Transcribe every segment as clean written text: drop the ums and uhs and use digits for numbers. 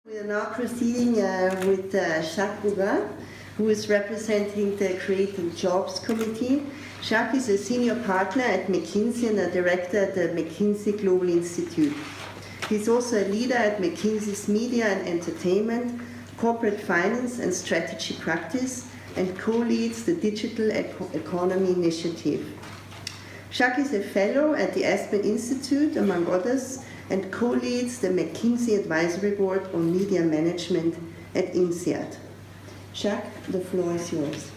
We are now proceeding with Jacques Bughin, who is representing the Creating Jobs Committee. Jacques is a senior partner at McKinsey and a director at the McKinsey Global Institute. He's also a leader at McKinsey's Media and Entertainment, Corporate Finance and Strategy Practice, and co-leads the Digital Economy Initiative. Jacques is a fellow at the Aspen Institute, among others, and co-leads the McKinsey Advisory Board on Media Management at INSEAD. Jacques, the floor is yours.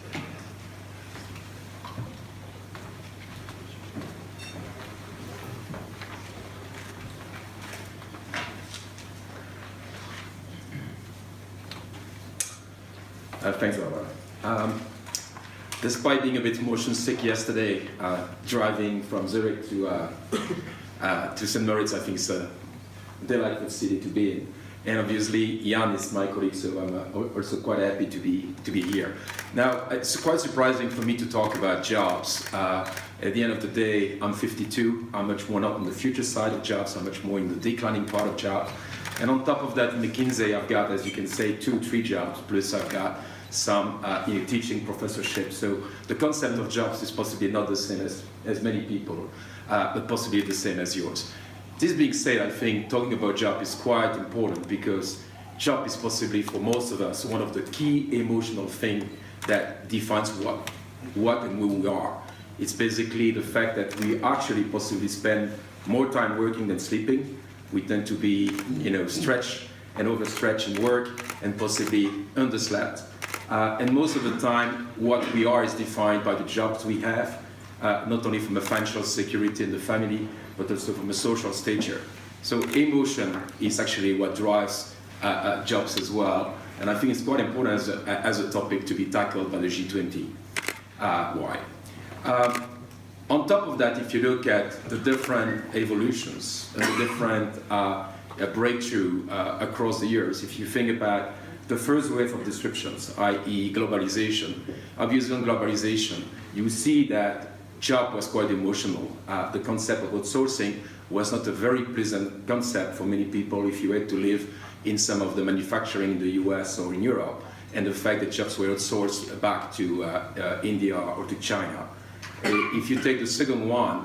Thanks, Laura. Despite being a bit motion sick yesterday, driving from Zurich to St. Moritz, I think it's a delightful city to be in. And obviously, Jan is my colleague, so I'm also quite happy to be here. Now, it's quite surprising for me to talk about jobs. At the end of the day, I'm 52. I'm much more not on the future side of jobs. I'm much more in the declining part of jobs. And on top of that, in McKinsey, I've got, as you can say, 2-3 jobs, plus I've got some teaching professorship. So the concept of jobs is possibly not the same as many people, but possibly the same as yours. This being said, I think talking about job is quite important because job is possibly for most of us one of the key emotional things that defines what and who we are. It's basically the fact that we actually possibly spend more time working than sleeping. We tend to be, stretched and overstretched in work and possibly underslept. And most of the time, what we are is defined by the jobs we have, not only from a financial security in the family, but also from a social stature. So emotion is actually what drives jobs as well. And I think it's quite important as a topic to be tackled by the G20. Why? On top of that, if you look at the different evolutions and the different breakthrough across the years, if you think about the first wave of disruptions, i.e. globalization, obviously on globalization, you see that job was quite emotional. The concept of outsourcing was not a very pleasant concept for many people if you had to live in some of the manufacturing in the US or in Europe, and the fact that jobs were outsourced back to India or to China. If you take the second one,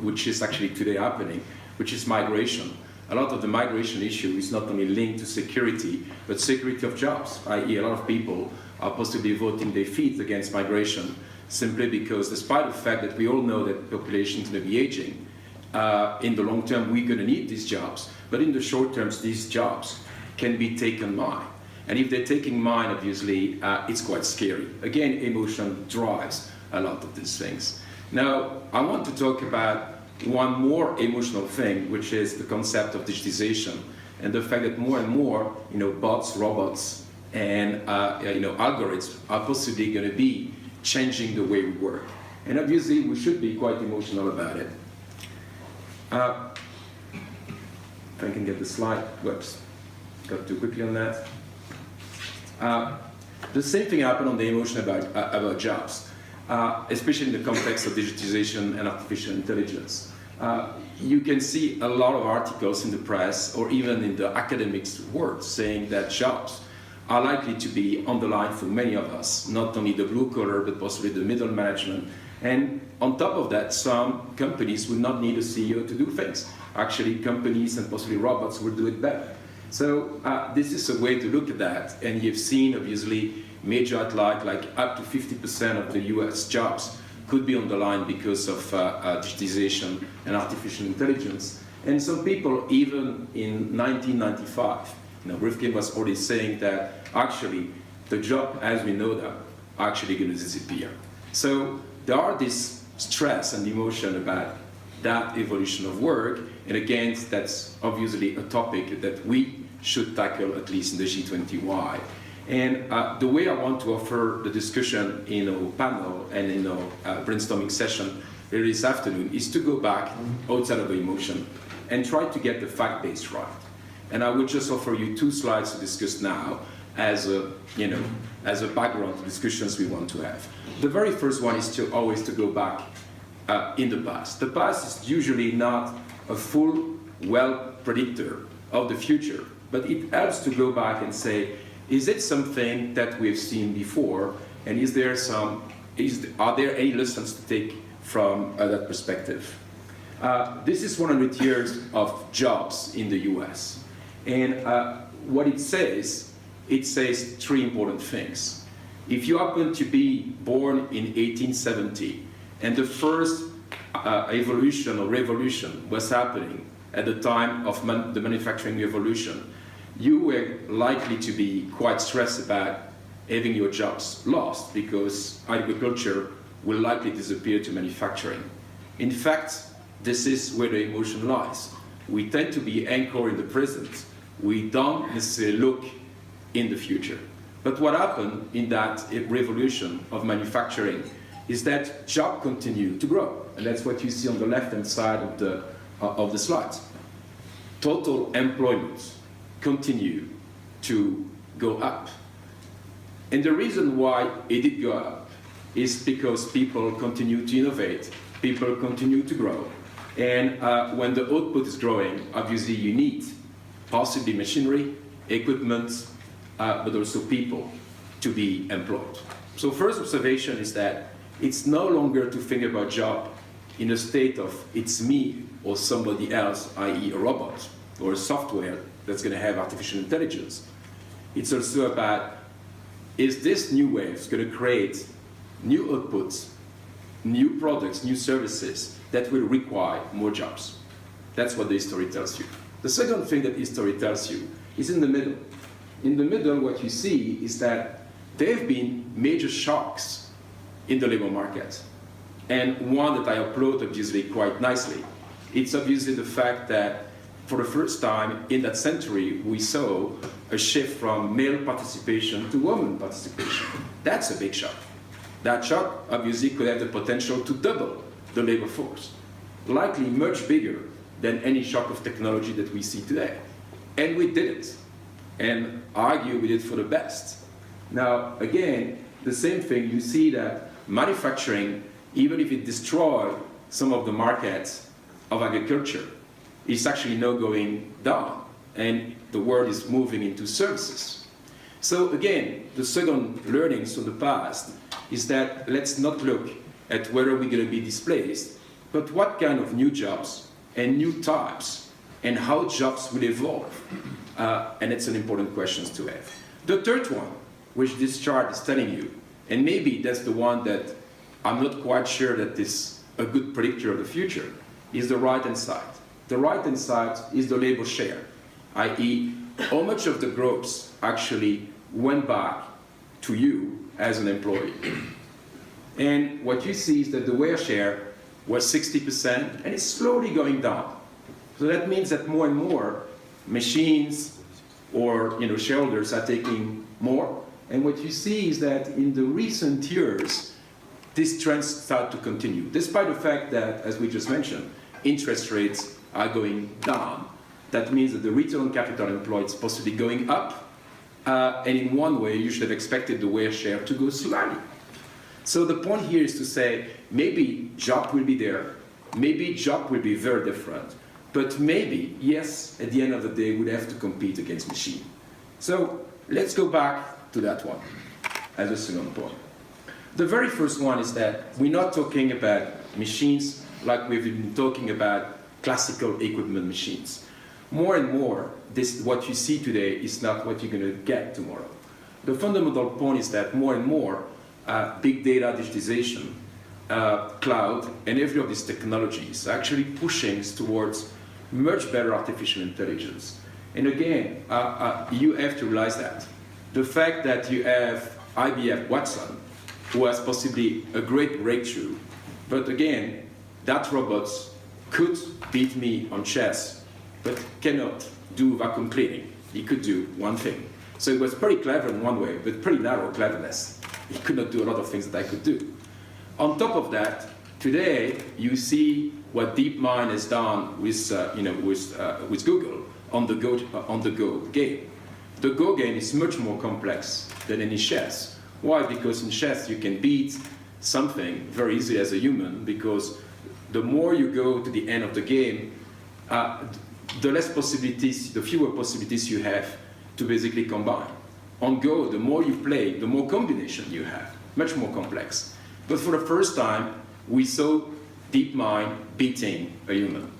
which is actually today happening, which is migration, a lot of the migration issue is not only linked to security, but security of jobs, i.e. a lot of people are possibly voting their feet against migration simply because despite the fact that we all know that the population is going to be aging, in the long term we're going to need these jobs, but in the short term these jobs can be taken mine. And if they're taking mine, obviously, it's quite scary. Again, emotion drives a lot of these things. Now, I want to talk about one more emotional thing, which is the concept of digitization and the fact that more and more, bots, robots, and algorithms are possibly going to be changing the way we work. And obviously, we should be quite emotional about it. If I can get the slide, whoops, got too quickly on that. The same thing happened on the emotion about jobs. Especially in the context of digitization and artificial intelligence. You can see a lot of articles in the press or even in the academics world saying that jobs are likely to be on the line for many of us, not only the blue collar, but possibly the middle management. And on top of that, some companies would not need a CEO to do things. Actually, companies and possibly robots will do it better. So this is a way to look at that. And you've seen, obviously, major outliers, like up to 50% of the US jobs could be on the line because of digitization and artificial intelligence. And some people, even in 1995, Bughin was already saying that actually the job as we know them are actually going to disappear. So there are this stress and emotion about that evolution of work. And again, that's obviously a topic that we should tackle, at least in the G20Y. And the way I want to offer the discussion in our panel and in our brainstorming session here this afternoon is to go back outside of the emotion and try to get the fact base right. And I will just offer you 2 slides to discuss now as a background to discussions we want to have. The very first one is to always to go back in the past. The past is usually not a full, well predictor of the future, but it helps to go back and say, is it something that we've seen before, and are there any lessons to take from that perspective? This is 100 years of jobs in the US, and what it says three important things. If you happen to be born in 1870, and the first evolution or revolution was happening at the time of the manufacturing revolution, you were likely to be quite stressed about having your jobs lost, because agriculture will likely disappear to manufacturing. In fact, this is where the emotion lies. We tend to be anchored in the present. We don't necessarily look in the future. But what happened in that revolution of manufacturing is that jobs continue to grow. And that's what you see on the left-hand side of the slide. Total employment continue to go up. And the reason why it did go up is because people continue to innovate, people continue to grow. And when the output is growing, obviously you need possibly machinery, equipment, but also people to be employed. So first observation is that it's no longer to think about job in a state of it's me or somebody else, i.e. a robot or a software that's going to have artificial intelligence. It's also about, is this new wave going to create new outputs, new products, new services that will require more jobs? That's what the history tells you. The second thing that history tells you is in the middle. In the middle, what you see is that there have been major shocks in the labor market. And one that I upload obviously quite nicely, it's obviously the fact that for the first time in that century, we saw a shift from male participation to women participation. That's a big shock. That shock obviously could have the potential to double the labor force, likely much bigger than any shock of technology that we see today. And we did it. And I argue we did it for the best. Now, again, the same thing, you see that manufacturing, even if it destroyed some of the markets of agriculture, is actually now going down, and the world is moving into services. So again, the second learnings from the past is that let's not look at whether we're going to be displaced, but what kind of new jobs and new types and how jobs will evolve. And it's an important question to have. The third one, which this chart is telling you, and maybe that's the one that I'm not quite sure that is a good predictor of the future, is the right-hand side. The right-hand side is the labor share, i.e. how much of the growth actually went back to you as an employee. And what you see is that the wage share was 60%, and it's slowly going down. So that means that more and more machines or shareholders are taking more. And what you see is that in the recent years, these trends start to continue, despite the fact that, as we just mentioned, interest rates are going down. That means that the return on capital employed is possibly going up, and in one way you should have expected the wage share to go slightly. So the point here is to say, maybe job will be there, maybe job will be very different, but maybe, yes, at the end of the day, we'd have to compete against machine. So let's go back to that one as a second point. The very first one is that we're not talking about machines like we've been talking about classical equipment machines. More and more, what you see today is not what you're going to get tomorrow. The fundamental point is that more and more, big data, digitization, cloud, and every of these technologies are actually pushing towards much better artificial intelligence. And again, you have to realize that. The fact that you have IBM Watson, who has possibly a great breakthrough, but again, that robot could beat me on chess, but cannot do vacuum cleaning. He could do one thing. So it was pretty clever in one way, but pretty narrow cleverness. He could not do a lot of things that I could do. On top of that, today you see what DeepMind has done with Google on the Go game. The Go game is much more complex than any chess. Why? Because in chess you can beat something very easily as a human, because the more you go to the end of the game, the less possibilities, the fewer possibilities you have to basically combine. On Go, the more you play, the more combination you have, much more complex. But for the first time, we saw DeepMind beating a human.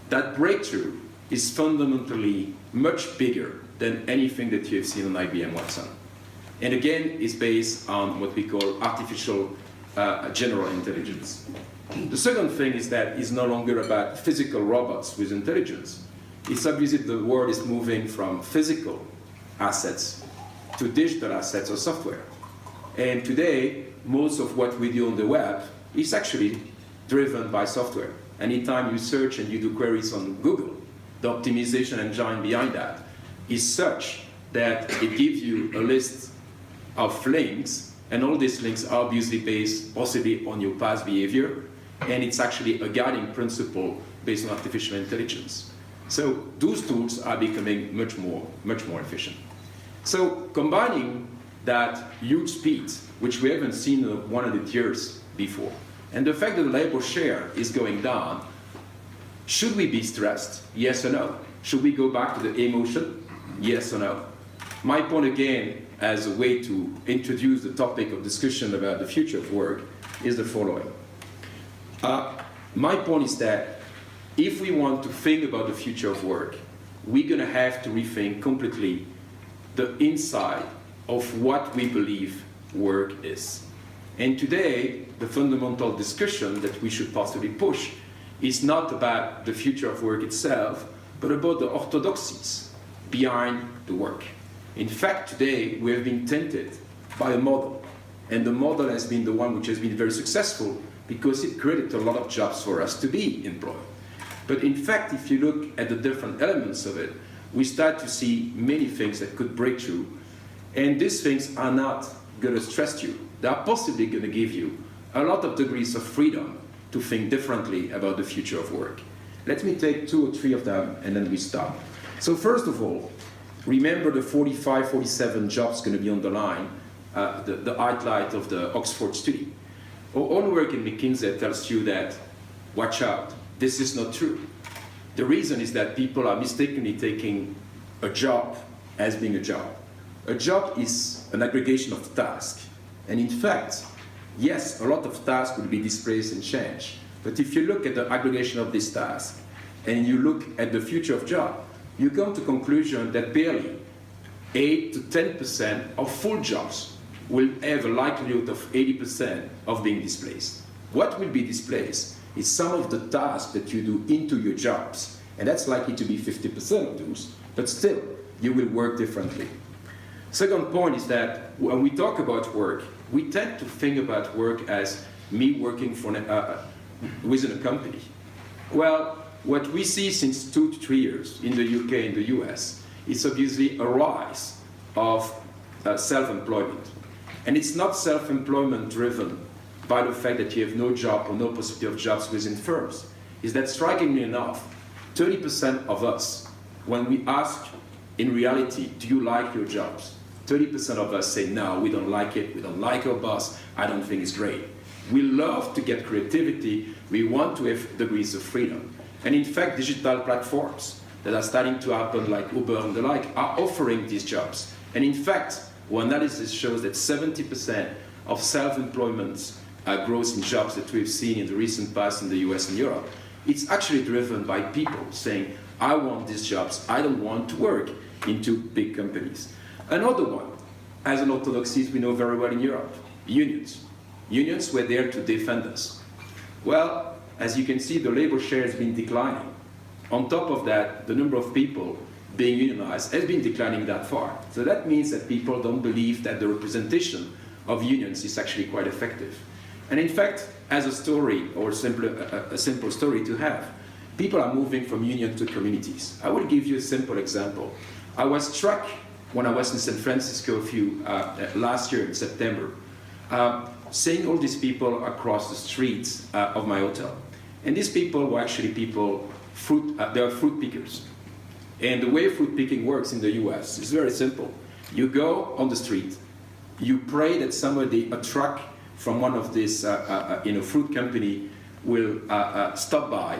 That breakthrough is fundamentally much bigger than anything that you have seen on IBM Watson. And again, it's based on what we call artificial general intelligence. The second thing is that it's no longer about physical robots with intelligence. It's obviously the world is moving from physical assets to digital assets or software. And today, most of what we do on the web is actually driven by software. Anytime you search and you do queries on Google, the optimization engine behind that is such that it gives you a list of links, and all these links are obviously based possibly on your past behavior, and it's actually a guiding principle based on artificial intelligence. So those tools are becoming much more efficient. So combining that huge speed, which we haven't seen in 100 years before, and the fact that the labor share is going down, should we be stressed? Yes or no? Should we go back to the emotion? Yes or no? My point again, as a way to introduce the topic of discussion about the future of work, is the following. My point is that if we want to think about the future of work, we're going to have to rethink completely the inside of what we believe work is. And today, the fundamental discussion that we should possibly push is not about the future of work itself, but about the orthodoxies behind the work. In fact, today, we have been tempted by a model, and the model has been the one which has been very successful because it created a lot of jobs for us to be employed. But in fact, if you look at the different elements of it, we start to see many things that could break through. And these things are not going to stress you. They are possibly going to give you a lot of degrees of freedom to think differently about the future of work. Let me take 2 or 3 of them, and then we stop. So first of all, remember the 45, 47 jobs going to be on the line, the highlight of the Oxford study. Our own work in McKinsey tells you that, watch out, this is not true. The reason is that people are mistakenly taking a job as being a job. A job is an aggregation of tasks. And in fact, yes, a lot of tasks will be displaced and changed. But if you look at the aggregation of these tasks, and you look at the future of job, you come to the conclusion that barely 8 to 10% of full jobs will have a likelihood of 80% of being displaced. What will be displaced is some of the tasks that you do into your jobs, and that's likely to be 50% of those, but still, you will work differently. Second point is that when we talk about work, we tend to think about work as me working for within a company. Well, what we see since 2 to 3 years in the UK and the US is obviously a rise of self-employment. And it's not self-employment driven by the fact that you have no job or no possibility of jobs within firms. Is that strikingly enough, 30% of us, when we ask in reality, do you like your jobs? 30% of us say, no, we don't like it, we don't like our boss, I don't think it's great. We love to get creativity, we want to have degrees of freedom. And in fact, digital platforms that are starting to happen like Uber and the like are offering these jobs. And in fact, our analysis shows that 70% of self-employment growth in jobs that we've seen in the recent past in the US and Europe, it's actually driven by people saying, I want these jobs, I don't want to work into big companies. Another one, as an orthodoxy we know very well in Europe, unions. Unions were there to defend us. Well, as you can see, the labor share has been declining. On top of that, the number of people being unionized has been declining that far. So that means that people don't believe that the representation of unions is actually quite effective. And in fact, as a story, or a simple story to have, people are moving from union to communities. I will give you a simple example. I was struck when I was in San Francisco last year in September, seeing all these people across the streets of my hotel. And these people were actually people, they are fruit pickers. And the way fruit picking works in the US is very simple. You go on the street, you pray that somebody, a truck from one of these fruit company will stop by,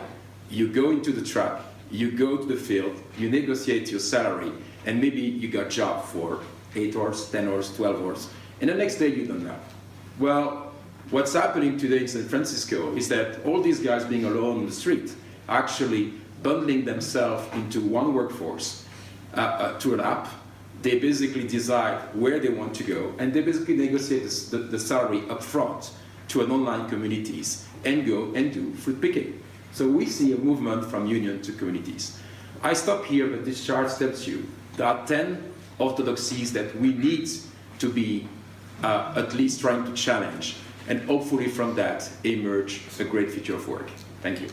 you go into the truck, you go to the field, you negotiate your salary, and maybe you got a job for 8 hours, 10 hours, 12 hours, and the next day you don't know. Well, what's happening today in San Francisco is that all these guys being alone on the street are actually bundling themselves into one workforce through an app. They basically decide where they want to go, and they basically negotiate the salary up front to an online communities and go and do fruit picking. So we see a movement from union to communities. I stop here, but this chart tells you there are 10 orthodoxies that we need to be at least trying to challenge, and hopefully from that emerge a great future of work. Thank you.